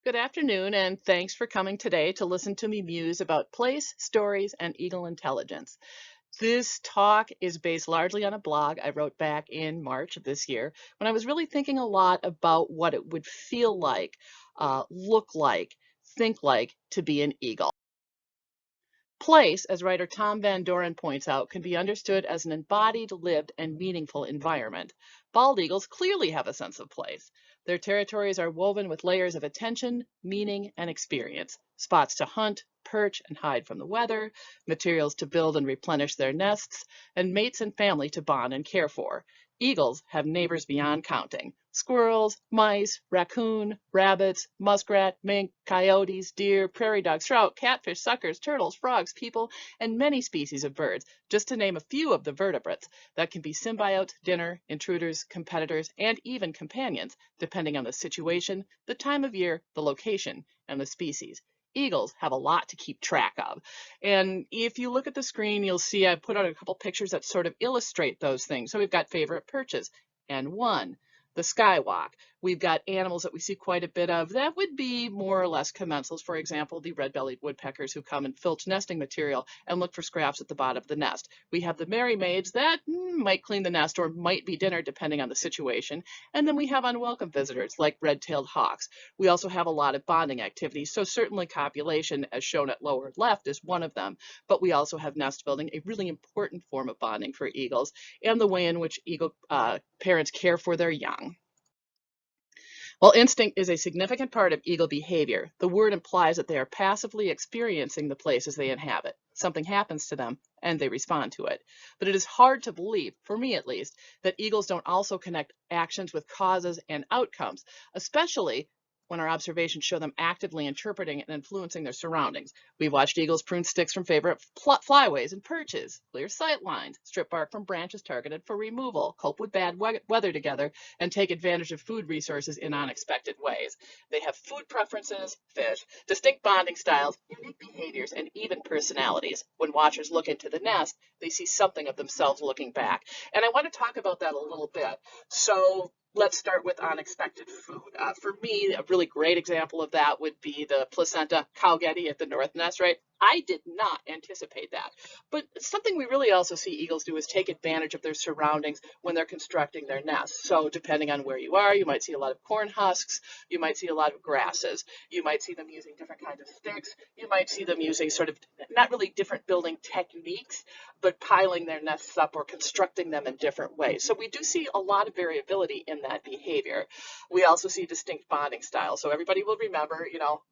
Good afternoon, and thanks for coming today to listen to me muse about place, stories, and eagle intelligence. This talk is based largely on a blog I wrote back in March of this year when I was really thinking a lot about what it would feel like, look like, think like to be an eagle. Place, as writer Tom Van Doren points out, can be understood as an embodied, lived, and meaningful environment. Bald eagles clearly have a sense of place. Their territories are woven with layers of attention, meaning, and experience. Spots to hunt, perch, and hide from the weather, materials to build and replenish their nests, and mates and family to bond and care for. Eagles have neighbors beyond counting. Squirrels, mice, raccoon, rabbits, muskrat, mink, coyotes, deer, prairie dogs, trout, catfish, suckers, turtles, frogs, people, and many species of birds, just to name a few of the vertebrates that can be symbiotes, dinner, intruders, competitors, and even companions, depending on the situation, the time of year, the location, and the species. Eagles have a lot to keep track of. And if you look at the screen, you'll see I put out a couple pictures that sort of illustrate those things. So we've got favorite perches and one. The skywalk. We've got animals that we see quite a bit of that would be more or less commensals. For example, the red-bellied woodpeckers who come and filch nesting material and look for scraps at the bottom of the nest. We have the merry maids that might clean the nest or might be dinner depending on the situation. And then we have unwelcome visitors like red-tailed hawks. We also have a lot of bonding activities. So certainly copulation, as shown at lower left, is one of them. But we also have nest building, a really important form of bonding for eagles, and the way in which eagle parents care for their young. While instinct is a significant part of eagle behavior, the word implies that they are passively experiencing the places they inhabit. Something happens to them and they respond to it. But it is hard to believe, for me at least, that eagles don't also connect actions with causes and outcomes, especially when our observations show them actively interpreting and influencing their surroundings. We've watched eagles prune sticks from favorite flyways and perches, clear sight lines, strip bark from branches targeted for removal, cope with bad weather together, and take advantage of food resources in unexpected ways. They have food preferences, fish, distinct bonding styles, unique behaviors, and even personalities. When watchers look into the nest, they see something of themselves looking back. And I want to talk about that a little bit. So let's start with unexpected food. For me, a really great example of that would be the placenta cowgetty at the north nest, right? I did not anticipate that. But something we really also see eagles do is take advantage of their surroundings when they're constructing their nests. So depending on where you are, you might see a lot of corn husks, you might see a lot of grasses, you might see them using different kinds of sticks, you might see them using sort of not really different building techniques, but piling their nests up or constructing them in different ways. So we do see a lot of variability in that behavior. We also see distinct bonding styles. So everybody will remember,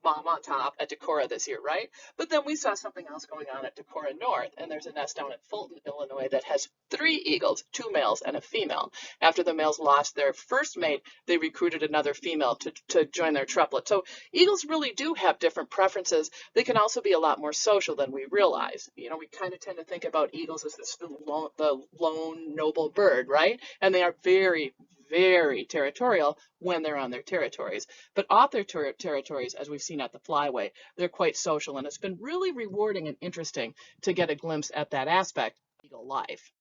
Mom on top at Decorah this year, right? But then we saw something else going on at Decorah North, and there's a nest down at Fulton, Illinois that has 3 eagles, 2 males and a female. After the males lost their first mate, they recruited another female to join their triplet. So eagles really do have different preferences. They can also be a lot more social than we realize. We kind of tend to think about eagles as the lone noble bird, right? And they are very, very territorial when they're on their territories. But off their territories, as we've seen at the flyway, they're quite social. And it's been really rewarding and interesting to get a glimpse at that aspect of eagle life.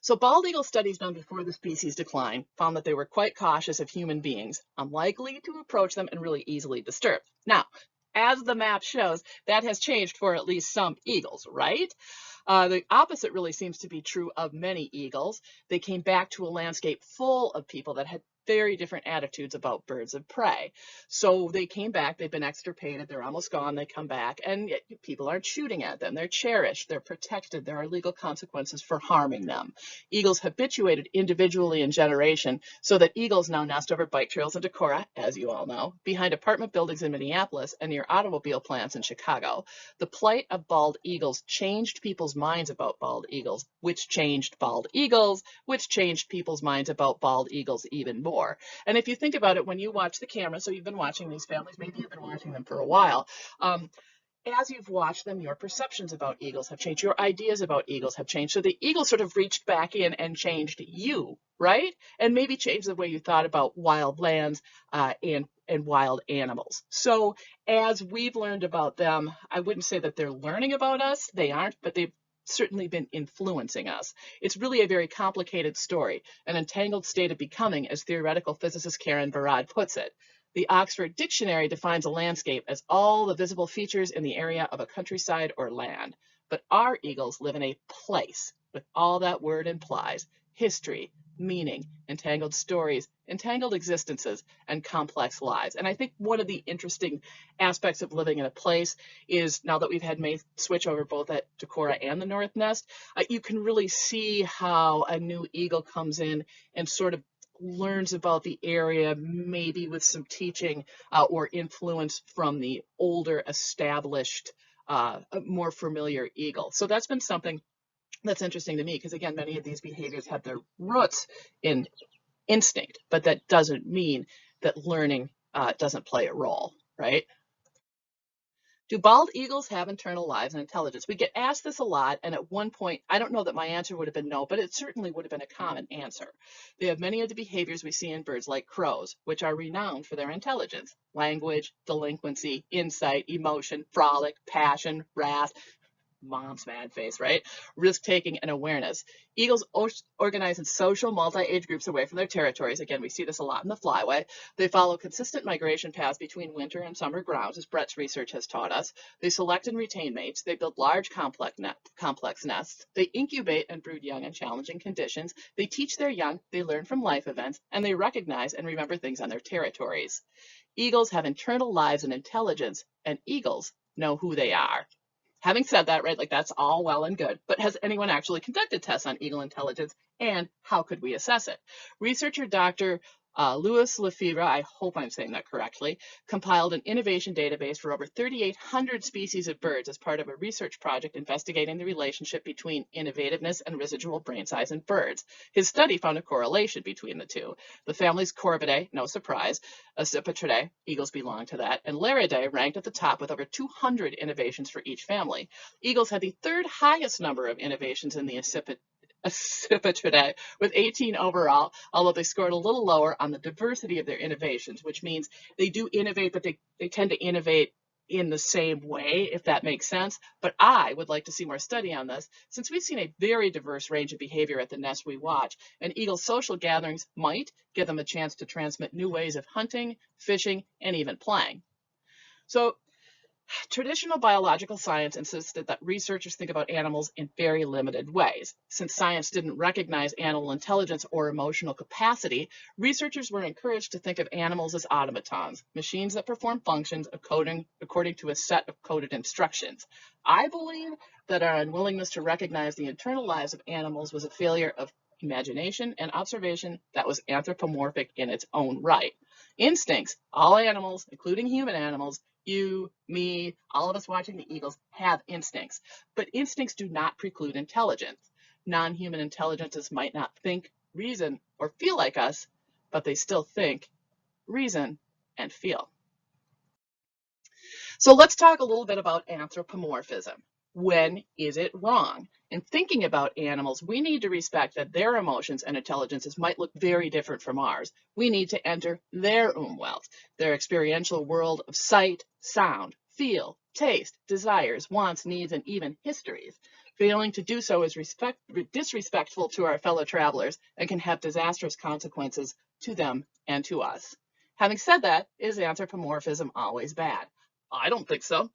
So bald eagle studies done before the species decline found that they were quite cautious of human beings, unlikely to approach them and really easily disturbed. Now, as the map shows, that has changed for at least some eagles, right? The opposite really seems to be true of many eagles. They came back to a landscape full of people that had very different attitudes about birds of prey. So they came back, they've been extirpated, they're almost gone, they come back, and yet people aren't shooting at them. They're cherished, they're protected, there are legal consequences for harming them. Eagles habituated individually in generation, so that eagles now nest over bike trails in Decorah, as you all know, behind apartment buildings in Minneapolis, and near automobile plants in Chicago. The plight of bald eagles changed people's minds about bald eagles, which changed bald eagles, which changed people's minds about bald eagles even more. And if you think about it, when you watch the camera, so you've been watching these families, maybe you've been watching them for a while, as you've watched them, your perceptions about eagles have changed, your ideas about eagles have changed. So the eagle sort of reached back in and changed you, right? And maybe changed the way you thought about wild lands and wild animals. So as we've learned about them, I wouldn't say that they're learning about us. They aren't, but they've certainly been influencing us. It's really a very complicated story, an entangled state of becoming, as theoretical physicist Karen Barad puts it. The Oxford Dictionary defines a landscape as all the visible features in the area of a countryside or land. But our eagles live in a place with all that word implies: history, meaning, entangled stories, entangled existences, and complex lives. And I think one of the interesting aspects of living in a place is, now that we've had May switch over both at Decorah and the North Nest, you can really see how a new eagle comes in and sort of learns about the area, maybe with some teaching or influence from the older, established, more familiar eagle. So that's been something that's interesting to me, because again, many of these behaviors have their roots in instinct, but that doesn't mean that learning doesn't play a role, right? Do bald eagles have internal lives and intelligence? We get asked this a lot, and at one point, I don't know that my answer would have been no, but it certainly would have been a common answer. They have many of the behaviors we see in birds like crows, which are renowned for their intelligence: language, delinquency, insight, emotion, frolic, passion, wrath, mom's mad face, right? Risk taking and awareness. Eagles organize in social multi-age groups away from their territories. Again, we see this a lot in the flyway. They follow consistent migration paths between winter and summer grounds, as Brett's research has taught us. They select and retain mates. They build large complex nests. They incubate and brood young in challenging conditions. They teach their young. They learn from life events, and they recognize and remember things on their territories. Eagles have internal lives and intelligence, and eagles know who they are. Having said that, right, like that's all well and good, but has anyone actually conducted tests on eagle intelligence, and how could we assess it? Researcher Dr. Louis Lefebvre, I hope I'm saying that correctly, compiled an innovation database for over 3,800 species of birds as part of a research project investigating the relationship between innovativeness and residual brain size in birds. His study found a correlation between the two. The families Corvidae, no surprise, Accipitridae, eagles belong to that, and Laridae ranked at the top with over 200 innovations for each family. Eagles had the third highest number of innovations in the Accipitridae, with 18 overall, although they scored a little lower on the diversity of their innovations, which means they do innovate, but they tend to innovate in the same way, if that makes sense. But I would like to see more study on this, since we've seen a very diverse range of behavior at the nest we watch, and eagle social gatherings might give them a chance to transmit new ways of hunting, fishing, and even playing. So traditional biological science insisted that researchers think about animals in very limited ways. Since science didn't recognize animal intelligence or emotional capacity, researchers were encouraged to think of animals as automatons, machines that perform functions according to a set of coded instructions. I believe that our unwillingness to recognize the internal lives of animals was a failure of imagination and observation that was anthropomorphic in its own right. Instincts, all animals, including human animals, you, me, all of us watching the eagles, have instincts, but instincts do not preclude intelligence. Non-human intelligences might not think, reason, or feel like us, but they still think, reason, and feel. So let's talk a little bit about anthropomorphism. When is it wrong? In thinking about animals, we need to respect that their emotions and intelligences might look very different from ours. We need to enter their umwelt, their experiential world of sight, sound, feel, taste, desires, wants, needs, and even histories. Failing to do so is disrespectful to our fellow travelers and can have disastrous consequences to them and to us. Having said that, is anthropomorphism always bad? I don't think so.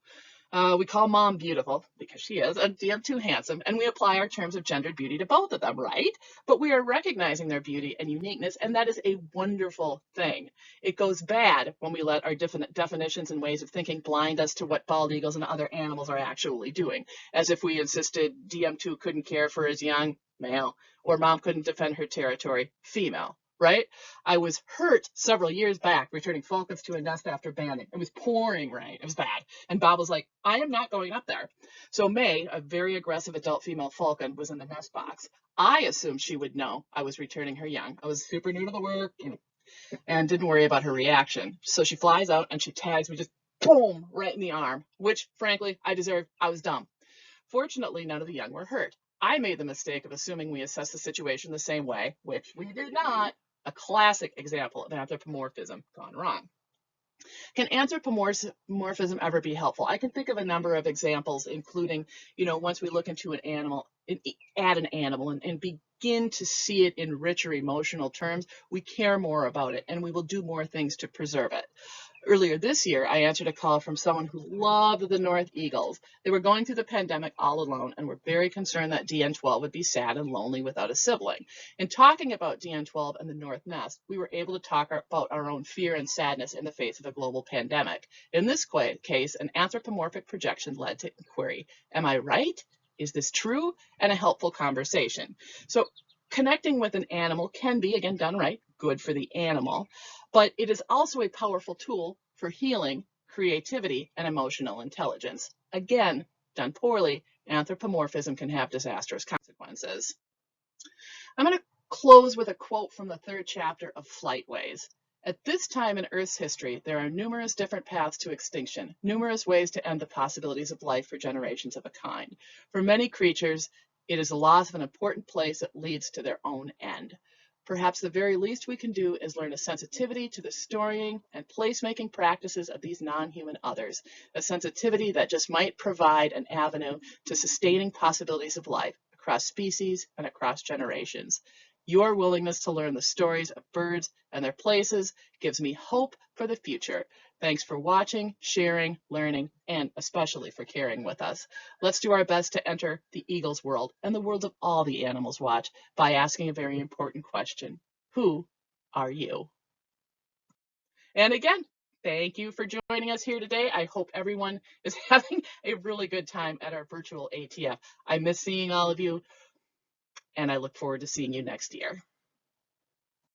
We call mom beautiful because she is, and DM2 handsome, and we apply our terms of gendered beauty to both of them, right? But we are recognizing their beauty and uniqueness, and that is a wonderful thing. It goes bad when we let our definitions and ways of thinking blind us to what bald eagles and other animals are actually doing, as if we insisted DM2 couldn't care for his young, male, or mom couldn't defend her territory, female. Right? I was hurt several years back returning falcons to a nest after banding. It was pouring rain. It was bad. And Bob was like, I am not going up there. So May, a very aggressive adult female falcon, was in the nest box. I assumed she would know I was returning her young. I was super new to the work and didn't worry about her reaction. So she flies out and she tags me just boom right in the arm, which frankly I deserved. I was dumb. Fortunately, none of the young were hurt. I made the mistake of assuming we assessed the situation the same way, which we did not. A classic example of anthropomorphism gone wrong. Can anthropomorphism ever be helpful? I can think of a number of examples, including, once we look into an animal, at an animal, and begin to see it in richer emotional terms, we care more about it and we will do more things to preserve it. Earlier this year, I answered a call from someone who loved the North Eagles. They were going through the pandemic all alone and were very concerned that DN12 would be sad and lonely without a sibling. In talking about DN12 and the North Nest, we were able to talk about our own fear and sadness in the face of a global pandemic. In this case, an anthropomorphic projection led to inquiry. Am I right? Is this true? And a helpful conversation. So connecting with an animal can be, again, done right, good for the animal, but it is also a powerful tool for healing, creativity, and emotional intelligence. Again, done poorly, anthropomorphism can have disastrous consequences. I'm going to close with a quote from the 3rd chapter of Flightways. At this time in Earth's history, there are numerous different paths to extinction, numerous ways to end the possibilities of life for generations of a kind. For many creatures, it is the loss of an important place that leads to their own end. Perhaps the very least we can do is learn a sensitivity to the storying and placemaking practices of these non-human others, a sensitivity that just might provide an avenue to sustaining possibilities of life across species and across generations. Your willingness to learn the stories of birds and their places gives me hope for the future. Thanks for watching, sharing, learning, and especially for caring with us. Let's do our best to enter the eagle's world and the world of all the animals watch by asking a very important question. Who are you? And again, thank you for joining us here today. I hope everyone is having a really good time at our virtual ATF. I miss seeing all of you, and I look forward to seeing you next year.